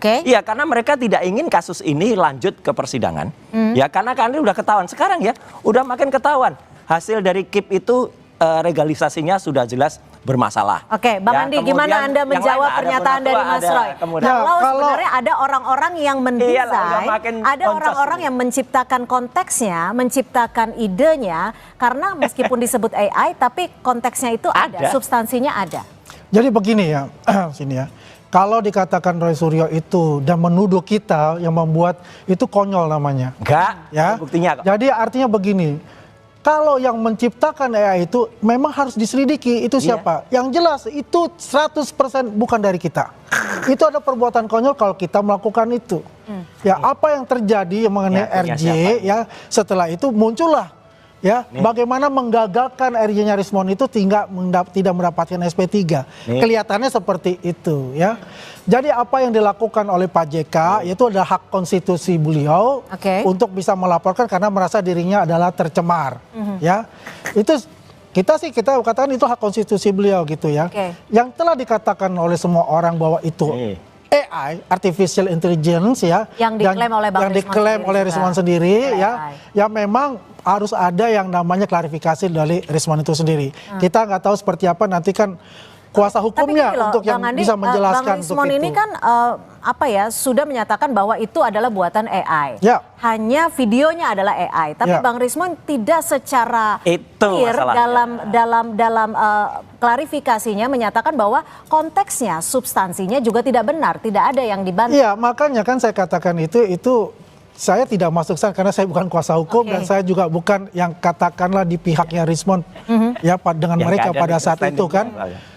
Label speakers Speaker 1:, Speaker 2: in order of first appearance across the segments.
Speaker 1: Oke.
Speaker 2: Iya, karena mereka tidak ingin kasus ini lanjut ke persidangan. Ya, karena kan ini udah ketahuan sekarang ya, udah makin ketahuan. Hasil dari KIP itu legalisasinya sudah jelas bermasalah.
Speaker 1: Oke, Bang Andi, gimana Anda menjawab pernyataan dari Mas Roy? Kalau sebenarnya ada orang-orang yang mendesain, ada orang-orang yang menciptakan konteksnya, menciptakan idenya, karena meskipun disebut AI, tapi konteksnya itu ada, substansinya ada.
Speaker 3: Jadi begini ya, sini ya. Kalau dikatakan Roy Suryo itu dan menuduh kita yang membuat itu konyol namanya.
Speaker 2: Enggak,
Speaker 3: ya.
Speaker 2: Buktinya kok.
Speaker 3: Jadi artinya begini, kalau yang menciptakan AI itu memang harus diselidiki itu siapa. Yang jelas itu 100% bukan dari kita. Itu ada perbuatan konyol kalau kita melakukan itu. Ya apa yang terjadi mengenai RJ ya setelah itu muncullah. Ya, bagaimana menggagalkan RJ-nya Rismond itu tidak mendapatkan SP3. Kelihatannya seperti itu ya. Jadi apa yang dilakukan oleh Pak JK itu adalah hak konstitusi beliau untuk bisa melaporkan karena merasa dirinya adalah tercemar. Ya. Itu kita katakan itu hak konstitusi beliau gitu ya. Yang telah dikatakan oleh semua orang bahwa itu AI, artificial intelligence ya,
Speaker 1: yang diklaim oleh
Speaker 3: Rismond sendiri ya, yang memang harus ada yang namanya klarifikasi dari Rismond itu sendiri. Kita nggak tahu seperti apa nanti kan kuasa hukumnya untuk yang bisa menjelaskan
Speaker 1: Bang Rismond ini kan sudah menyatakan bahwa itu adalah buatan AI. Hanya videonya adalah AI, tapi Bang Rismond tidak secara clear dalam klarifikasinya menyatakan bahwa konteksnya, substansinya juga tidak benar, tidak ada yang dibantah.
Speaker 3: Iya, makanya kan saya katakan itu saya tidak masuk sana karena saya bukan kuasa hukum dan saya juga bukan yang katakanlah di pihaknya Rismond ya dengan mereka pada saat itu kan.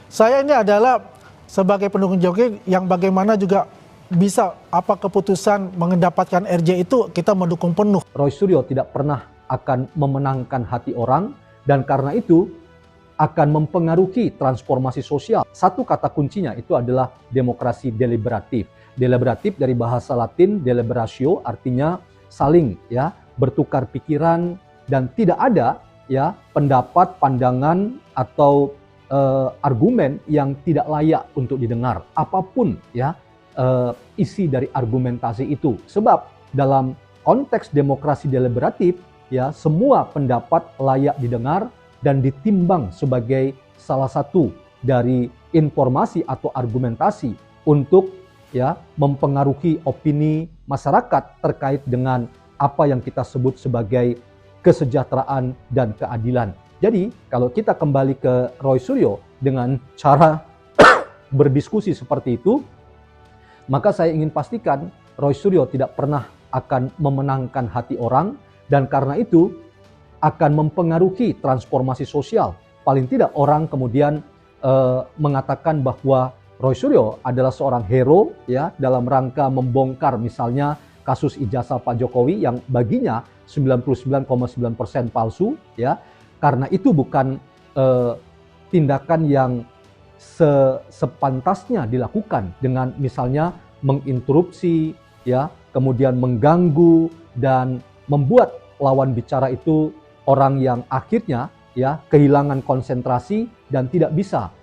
Speaker 3: Saya ini adalah sebagai pendukung Jokowi yang bagaimana juga bisa apa keputusan mendapatkan RJ itu kita mendukung penuh.
Speaker 4: Roy Suryo tidak pernah akan memenangkan hati orang dan karena itu akan mempengaruhi transformasi sosial. Satu kata kuncinya itu adalah demokrasi deliberatif. Deliberatif dari bahasa Latin deliberatio artinya saling ya bertukar pikiran dan tidak ada ya pendapat, pandangan atau argumen yang tidak layak untuk didengar apapun ya isi dari argumentasi itu. Sebab dalam konteks demokrasi deliberatif ya semua pendapat layak didengar dan ditimbang sebagai salah satu dari informasi atau argumentasi untuk ya mempengaruhi opini masyarakat terkait dengan apa yang kita sebut sebagai kesejahteraan dan keadilan. Jadi kalau kita kembali ke Roy Suryo dengan cara berdiskusi seperti itu, maka saya ingin pastikan Roy Suryo tidak pernah akan memenangkan hati orang dan karena itu akan mempengaruhi transformasi sosial. Paling tidak orang kemudian mengatakan bahwa Roy Suryo adalah seorang hero ya dalam rangka membongkar misalnya kasus ijazah Pak Jokowi yang baginya 99,9% palsu ya. Karena itu bukan tindakan yang sepantasnya dilakukan dengan misalnya menginterupsi ya, kemudian mengganggu dan membuat lawan bicara itu orang yang akhirnya ya kehilangan konsentrasi dan tidak bisa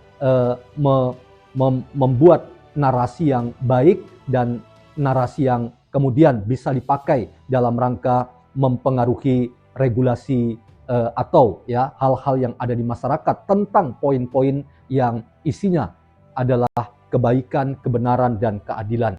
Speaker 4: membuat narasi yang baik dan narasi yang kemudian bisa dipakai dalam rangka mempengaruhi regulasi atau ya hal-hal yang ada di masyarakat tentang poin-poin yang isinya adalah kebaikan, kebenaran dan keadilan.